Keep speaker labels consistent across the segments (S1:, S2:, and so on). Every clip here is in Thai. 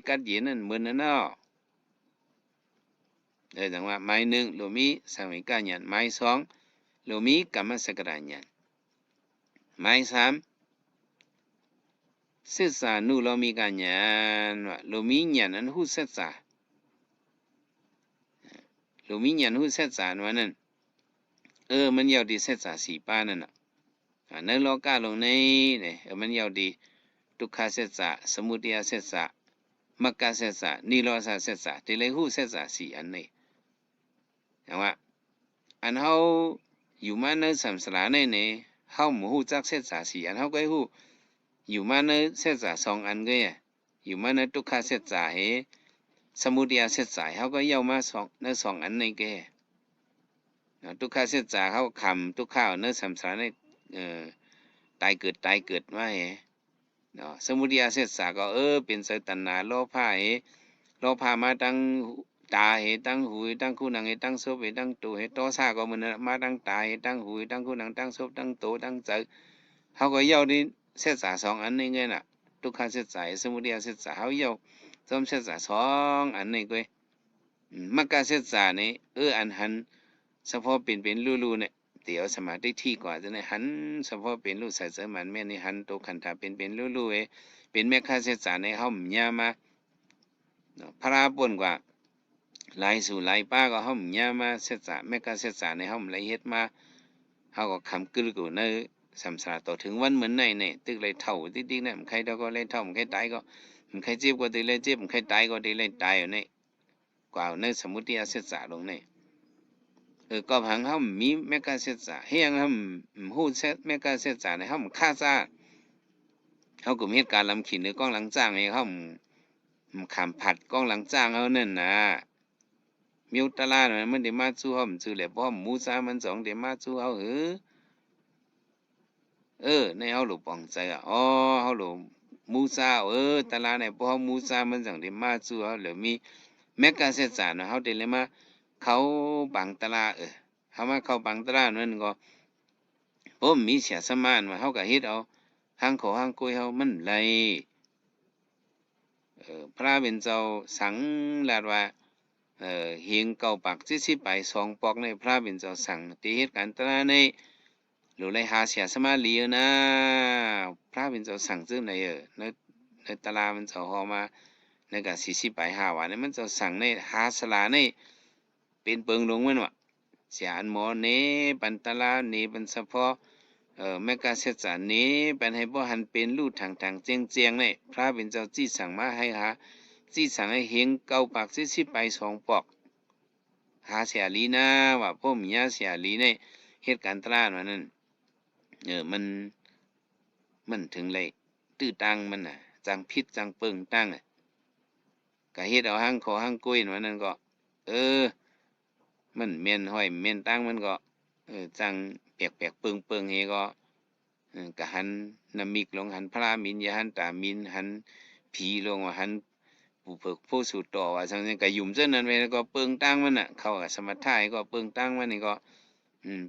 S1: กัดเย็นนั่นเหมือนนั่นเนาะจังว่าไม้หนึ่งโลมีสามิกาหยันไม้สองโลมีกรรมสกราหยันไม้สามศึกษานูโลมีกาหยันว่าโลมีหยันนั้นหูศึกษาโลมีหยันหูศึกษาว่านั่นมัน要ดีศึกษาสี่ป้านั่นน่ะในโลกาลงในเนี่ยมัน要ดีทุกขศึกษาสมุทัยศึกษามรรคศึกษานิโรธศึกษาที่เลยหูศึกษาสี่อันนี้แต่ว่าอันเฮาอยู่มาในสัมสระเนี่ยเฮาหมู่ฮู้จักศึกษาสี่อันเฮาก็ฮู้อยู่มาในศึกษาสองอันก็อยู่มาในทุกขศึกษาเฮสมุทัยศึกษาเฮาก็要มาสองในสองอันนี้ก็ทุกขศึกษาเฮาคำทุกข้าวในสัมสระในตายเกิดมาเฮเนาะสมุทัยศึกษาก็เป็นสัตนาโลภะเฮโลภะมาตั้งตาเฮตั้งหูตั้งคูนังเฮตั้งศพเฮตั้งตัวเฮโตซาก็มันมาตั้งตาเฮตั้งหูตั้งคูนังตั้งศพตั้งโตตั้งใจเฮาก็要ได้ศึกษาสองอันนี้ไงน่ะทุกขศึกษาสมุทัยศึกษาเฮา要จอมศึกษาสองอันนี้ก็มรรคศึกษานี่อันหันเฉพาะเป็นลู่ๆเนี่ยเดี๋ยวสมาธิที่กว่าจะเนี่ยหันเฉพาะเป็นลู่ใส่เสมันแม่นี่หันโตขันธาเป็นลู่ๆเป็นมรรคศึกษาในเฮาหยามาพระป่นกว่าหลายสู่หลายป้าก็เฮาหยามาศึกษามรรคศึกษาในเฮาละเอียดมาเฮาก็คำกึลกูในสัมสาต่อถึงวันเหมือนในเนี่ยตึกเลยเท่าติ๊กๆเนี่ยมันใครเท่าก็เลยเท่ามันใครตายก็มันใครเจ็บก็ตีเลยเจ็บมันใครตายก็ตีเลยตายอยู่ในกว่าในสมุทัยศึกษาลงในก็พังเฮามีแมกกาศึกษาเฮียงเฮาฮู้เซแมกกาศึกษาในเฮาค่าซ่าเฮาก็มีเหตุการณ์ลำขินในกองหลังจ้างให้เฮาขามผัดกองหลังจ้างเฮานั่นน่ะมิวตะลามันได้มาสู้เฮามันซื่อแหละบ่มูซามันสองได้มาสู้เฮาในเฮาหลบปองใจเฮาหลบมูซาตะลาเนี่ยบ่เฮามูซามันจังได้มาสู้เฮาแล้วมีแมกกาศึกษาเนาะเฮาได้เลยมาเขาบังตะลาเฮามาเข้าบังตะลานั่นก็บ่มีเสียสมานว่าเฮาก็เฮ็ดเอาหางขอหางกุยเฮามันไหลพระเป็นเจ้าสังลาดว่าเฮียงเก่าปากสิไปสองปอกในพระเป็นเจ้าสั่งที่เหตุการณ์ตะลาในหรือไรหาเสียสมาลีนะพระเป็นเจ้าสั่งซึ่งในตะลามันเจ้าฮอมาในกะ40ไป5วันนี่มันเจ้าสั่งในหาสลาในเป็นเปิงลงมันว่าเสียอันหมอเนปันตะลาเนเป็นเฉพาะแม่กาเสษานี้เป็นให้บ่หันเป็นลู่ทางเจียงนี่พระเป็นเจ้าจี้สั่งมาให้หาจี้สั่งให้เฮงเก่าปากสิไปสองปอกหาเสียลีนะว่าพ่อมียาเสียลีในเหตุการณ์ตราว่านั้นมันถึงเลยตื้อตังมันน่ะจังพิษจังเปิงตั้งก็เฮ็ดเอาหังขอหังกุ้ยว่านั้นก็มันเม่นห้อยเม่นตั้งมันก็จังเปียกๆเปิงเฮก็ก็หันน้ำมิกลงหันพระมินอย่าหันตามินหันผีลงว่าหันผู้เพิกผู้สู่ต่อว่าจังนั้นก็ยุ่มเส้นนั้นไว้แล้วก็เปิงตั้งมันน่ะเข้ากับสมถะก็เปิงตั้งมันนี่ก็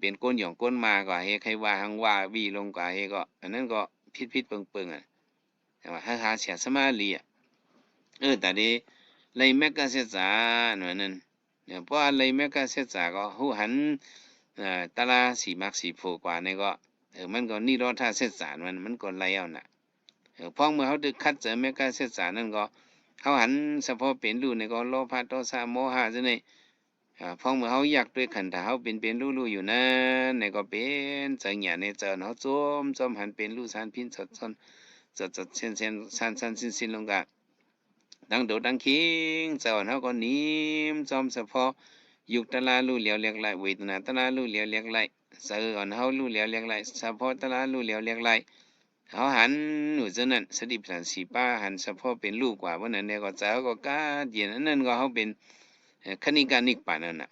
S1: เป็นก้นหย่องก้นมาก็เฮใครว่าหังว่าวีลงก็เฮก็อันนั้นก็พิษเปิงแต่ว่าหาเสียสมาลีแต่นี้เลยแมกกาเสษาหน่อยนั้นเนี่ยเพราะอะไรแมกกาเสษาก็หูหันตะลาสีมักสีโผกว่านี่ก็มันก็นิโรธาเสษามันก็ไหลเอาน่ะพอเมื่อเขาดึกคัดเจอแมกกาเสษานั่นก็เขาหันเฉพาะเป็นรูนี่ก็โลภะโทสะโมหะจังได๋พอเมื่อเขาอยากด้วยขันธ์ถ้าเขาเป็นรู้ๆอยู่นั้นนี่ก็เป็นจังหยาในเจอเนาะจมหันเป็นรู้สารพินสดจดเส้นสันสิ้นลงกะดังโดดดังคิงเจ้าเฮาก็นิมจอมเฉพาะยุคตะลาลู่เหลียวเรียกไหลเวทนาตะลาลู่เหลียวเรียกไหลเสืออ่อนเฮาลู่เหลียวเรียกไหลเฉพาะตะลาลู่เหลียวเรียกไหลเฮาหันหนูจังนั้นสติปัญญาสีป้าหันเฉพาะเป็นลูกกว่าวันนั้นเนี่ยก็เจ้าก็กาเย็นอันนั้นก็เฮาเป็นคณิกานิกปานนั้นน่ะ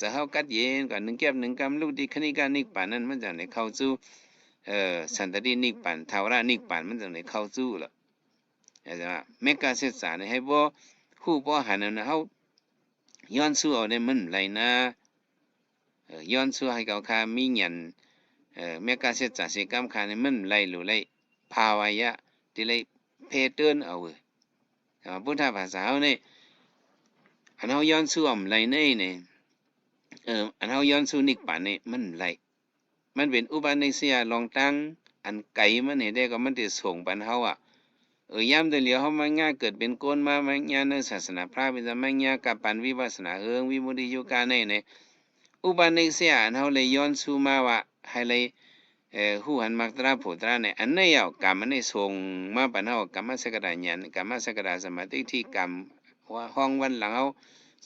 S1: จะเฮากัดเย็นก็1แก้ว1กำลูกที่คณิกานิกปานนั้นมันจังได้เข้าสู่สันตตินิกปานทาวรนิกปานมันจังได้เข้าสู่ล่ะแมกกาศึกษาเนี่ยให้บ่ฮู้บ่หันนะเฮาย้อนสู่เอาได้มันไหลนะย้อนสู่ให้เขาคามีหยันแมกกาศึกษาสิกรรมคาเนี่ยมันไหลหรือไหลภาวะที่ไหลเพเตือนเอา พุทธภาษาเฮานี่อันเฮาย้อนสู่อำไลนี่อันเฮาย้อนสู่นิกปานนี่มันไหลมันเป็นอุปนิสัยลองตั้งอันไกลมันนี่ได้ก็มันสิส่งปันเฮาอะยามใดเหลียวเฮามาญาเกิดเป็นโกนมาญาในศาสนาพระเป็นมาญากับปันวิปัสสนาวิมุตติอยู่กาในอุปนิสัยอันเฮาเลยย้อนสู่มาว่าให้เลยหูหันมักตราโผตราเนี่ยอันนี้เอากรรมอันนี้ส่งมาปันเฮากรรมสกตาญาณกรรมสกตาสมาธิที่กรรมว่าห้องวันหลังเฮา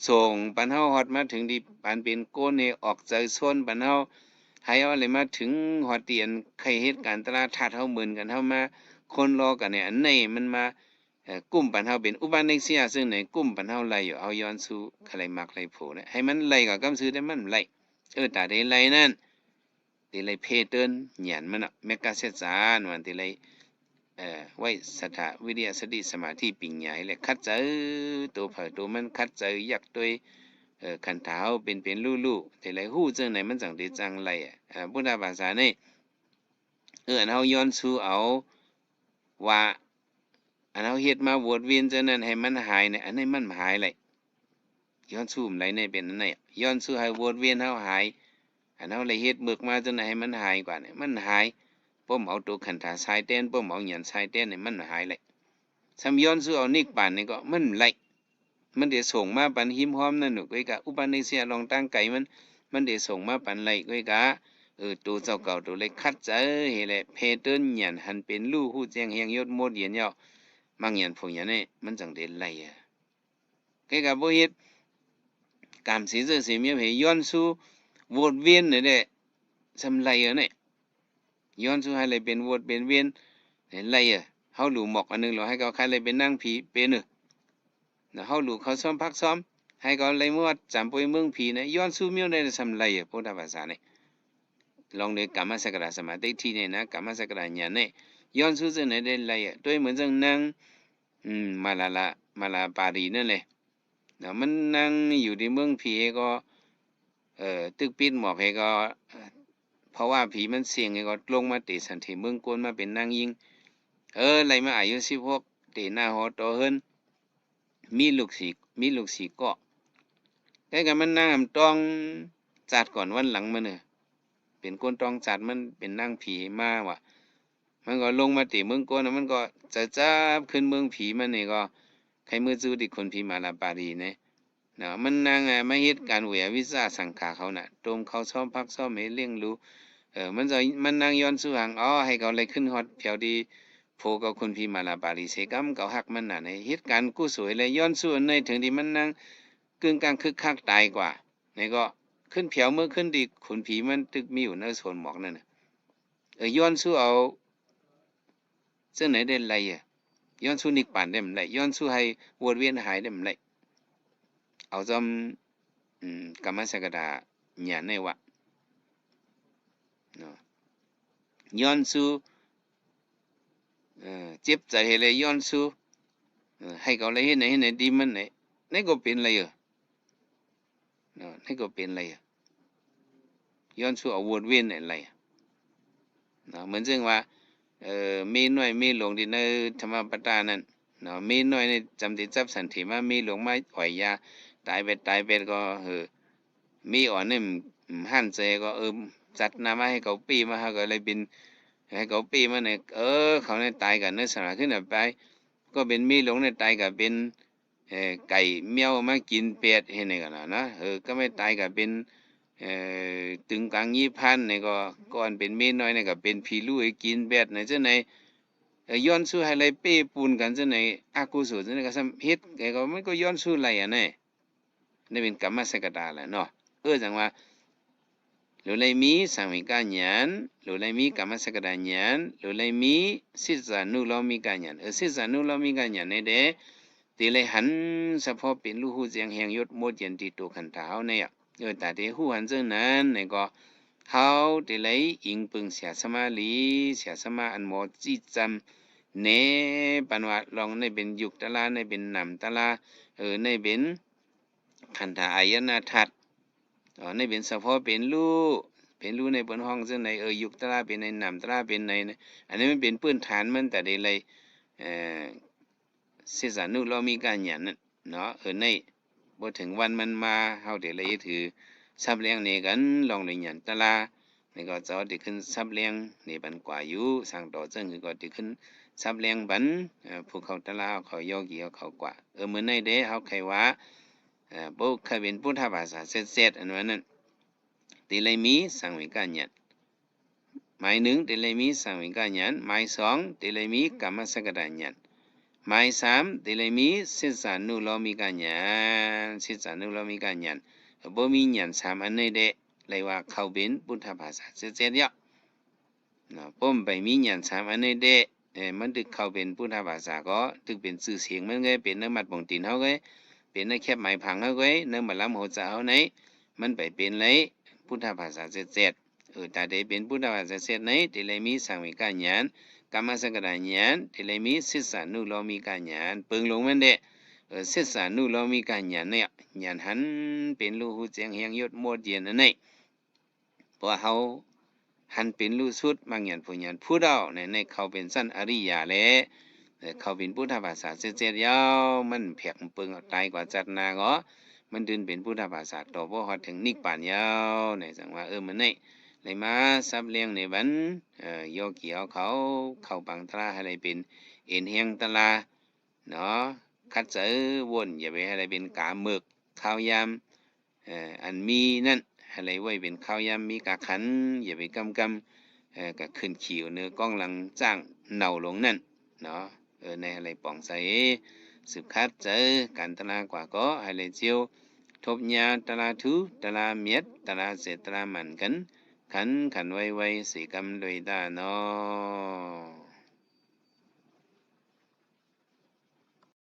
S1: ส่งปันเฮาฮอดมาถึงที่ปันเป็นโกนนี่ออกใจซ้นปันเฮาให้เอาเลยมาถึงฮอดเตียนใครเหตุการณ์ตลาดทัดเฮาเหมือนกันเฮามาคนรอกันเนี่ยอันนี้มันมากุ้มปันเฮาเป็นอุปนิสัยซึ่งในกุ้มปันเฮาไหลอยู่เอาย้อนสู่ใครมักไหลโผเนี่ยให้มันไหลกับกำซื้อได้มันไหลตาได้ไหลนั่นตีเลยเพเตินหยันมันเมกะเสสานวันตีเลยไว้สถาวิทยาสติสมาธิปิญญาเลยคัดเจอตัวเผยตัวมันคัดเจออยากด้วยขันเท้าเป็นลู่ๆแต่เลยหู้จังไหนมันจังได้จังไรพุทธภาษานี่อันเฮาย้อนสู่เอาว่าอันเฮาเฮ็ดมาวนเวียนจังนั้นให้มันหายเนี่ยอันนี้มันหายเลยย้อนสู่ไหนในเป็นอันไหนย้อนสู่ให้วนเวียนเฮาหายอันเฮาเลยเฮ็ดเบิกมาจังไหนให้มันหายกว่าเนี่ยมันหายป้อมเอาตัวขันธาสายเต้นป้อมเอาหยันสายเต้นเนี่ยมันหายเลยซ้ำย้อนสู่เอานิกปานนี่ก็มันไหลมันได้ส่งมาปันหิมหอมนั่นหนูก้อยกะอุปนิสัยลองตั้งไก่มันได้ส่งมาปันไหลก้อยกะตัวเจ้าเก่าตัวเล็กคัดเจอเฮแหละเพเติ้นหยันหันเป็นลู่ฮู้แจ้งเฮียงยศโมดเหียนยอมังหยันพวกหยันนี่มันจังได้ไหลก้อยกะบ่เฮ็ดกามสิซื่อสิมีให้ย้อนสู่วนเวียนนี่แหละซ้ำไหลนี่ย้อนสู่ให้เลยเป็นวนเป็นเวียนไหลเฮาหลู่หมอกอันนึงเราให้เขาใครเลยเป็นนั่งผีเป็นเฮาหลู่เขาซ้อมพักซ้อมให้เขาเลยมวดจำป่วยเมืองผีนะย้อนสู่มีในซ้ำไหลพุทธภาษานี่ลองเลยกรรมสกตาสมาธิที่นี่นะกรรมสกตาญาณนี่ย้อนสู่จังไหนได้ไหลด้วยเหมือนจังนั่งมาลาปารีนั่นแหละมันนั่งอยู่ที่เมืองผีก็ตึกปิดหมอบให้ก็เพราะว่าผีมันเสียงไงก็ลงมาเตะสันติเมืองกวนมาเป็นนางยิงไหลมาอายุ16เตะหน้าหอโตเฮิรนมีลูกศิษย์ก็แต่ก็มันนั่งต้องจัดก่อนวันหลังมันเป็นคนต้องจัดมันเป็นนั่งผีมาว่ะมันก็ลงมาเตะเมืองกวนมันก็จะจับขึ้นเมืองผีมันนี่ก็ใครมือจูดิคนผีมาลาปารีเนี่ยมันนางมาเฮ็ดการเวียวิสาสังขาเขาน่ะตมเขาซ้อมพักซ้อมให้เลี้ยงรู้มันนางย้อนสู่หังให้เขาเลยขึ้นฮอดเพียวดีโพกับคนพี่มาลาบาลีเสกำเขาหักมันน่ะในเหตุการณ์กู้สวยเลยย้อนสู่ในถึงที่มันนางกึ่งกลางคึกคักตายกว่านี่ก็ขึ้นเพียวเมื่อขึ้นดีคนผีมันตึกมีอยู่ในโซนหมอกนั่นน่ะย้อนสู่เอาซึ่งไหนได้ไรย้อนสู่นิกปานได้มันไรย้อนสู่ให้วนเวียนหายได้มันไรเอาจอมกรรมสกตาญาณในวะย้อนสู่เจ็บใจให้เลยย้อนสู่ให้เขาเลยเฮ็ดไหนดีมันไหนก็เป็นไรไหนก็เป็นไรย้อนสู่เอาวนเวียนอะไรเหมือนซึ่งว่ามีน้อยมีหลวงที่ในธรรมปตานั้นมีน้อยในจำที่จับสันติมามีหลวงมาอ่อยยาตายเป็ดก็มีอ่อนนี่หั่นใจก็จัดน้ำมาให้เขาปีมาให้ก็เลยบินให้เขาปีมาเนี่ยเขาเนี่ยตายกันในสถานขึ้นไปก็เป็นมีหลวงในตายกับเป็นไก่เมียวมากินเป็ดเห็นไหมกันนะก็ไม่ตายกับเป็นตึงกลาง20,000เนี่ยก็ก่อนเป็นมีน้อยเนี่ยก็เป็นผีลู่ให้กินเป็ดในเจ้าไหนย้อนสู่ให้ไรเป้ปูนกันเจ้าไหนอากุศลเจ้าไหนก็ซ้ำเฮ็ดแกก็มันก็ย้อนสู่ไรเนี่ยนี่เป็นกรรมสกตาแหละเนาะจังว่าหรือเลยมีสังวิกาญาณหรือเลยมีกรรมสกตาญาณหรือเลยมีสิสานุโลมิกาญาณสิสานุโลมิกาญาณในเด้ตีเลยหันเฉพาะเป็นลูกหูเสียงแห่งยศโมดเย็นที่ตัวขันเท้าเนี่ยแต่ที่หูหันเจ้านั้นเนี่ยก็เขาตีเลยอิงปึงเสียสมาลีเสียสมาอันหมอจีจำเนปันว่าลองในเป็นยุคตะลาในเป็นนำตะลาในเป็นขันธาอายนาทัดในเป็นเฉพาะเป็นลูกในบนห้องซึ่งในยุคตะลาเป็นในนำตะลาเป็นในอันนี้มันเป็นพื้นฐานมันแต่ได้เลย เสษานุเรามีการหยันนั่นเนาะในบ่ถึงวันมันมาเฮาเดี๋ยวเลยถือซับเลี้ยงนี่กันลองเลยหยันตะลานี่ก็จะได้ขึ้นซับเลี้ยงนี่บันกว่าอยู่สั่งต่อเจิงคือก็ได้ขึ้นซับเลี้ยงบันภูเขาตะลาเขายอกี่เขากว่ามื้อในเด้เฮาใครว่าบ่เคยเป็นพุทธภาษาเสร็จๆอันนั้นติเลยมีสังวิกัญญัติหมายหนึ่งติเลยมีสังวิกัญญัติหมายสองติเลยมีกรรมสกตาญญัติหมายสามติเลยมีศิษานุโลมิกัญญัติศิษานุโลมิกัญญัติบ่มีญาณสามอันนี้เด้เลยว่าเขาเป็นพุทธภาษาเสร็จๆเนาะป้อมไปมีญาณสามอันนี้เด้มันตึกเขาเป็นพุทธภาษาก็ตึกเป็นชื่อเสียงมันก็เป็นน้ำมัดบ่งตีนเฮาก็เป็นในแคบหมายผังเฮาก็ในหมะลำโหจาเฮาไหนมันไปเป็นเลยพุทธภาษาเสร็จๆแต่ได้เป็นพุทธภาษาเสร็จไหนที่เลยมีสังวิกัญญัติกรรมสกตาญาณที่เลยมีศิษานุโลมิกัญญัติปึงลงมันเด้ศิษานุโลมิกัญญัติเนี่ยญาณหันเป็นรู้ฮู้แจ้งเฮียงยศหมดเย็นอันนี้เพราะเฮาหันเป็นรู้สุดบางญาณผู้ญาณผู้เฒ่าในเขาเป็นสั้นอริยะแลเขาเป็นพุทธภาษาเสร็จๆยาวมันเพียกปึงเอาตายกว่าจัดนาก็มันดึนเป็นพุทธภาษาต่อบ่ฮอดถึงนิพพานยาวในจังว่ามันนี่เลยมาซับเลี้ยงในบันโยเกี่ยวเขาบังตราให้ได้เป็นเอ็นเฮียงตลาเนาะคัดเจอวนอย่าไปให้ได้เป็นกาหมึกข้าวยำอันมีนั่นให้ได้ไว้เป็นข้าวยำมีกาขันอย่าไปกำก็ขึ้นขิวเนื้อก้องหลังจ้างเน่าลงนั่นเนาะในอะไรป่องใส่สืบคัดเจอการตลาดกว่าก็ให้เลยเจียวทบยาตลาดทูตลาดเมียดตลาดเสตลาดมันกันขันไว้สีกำโดยตาเนาะ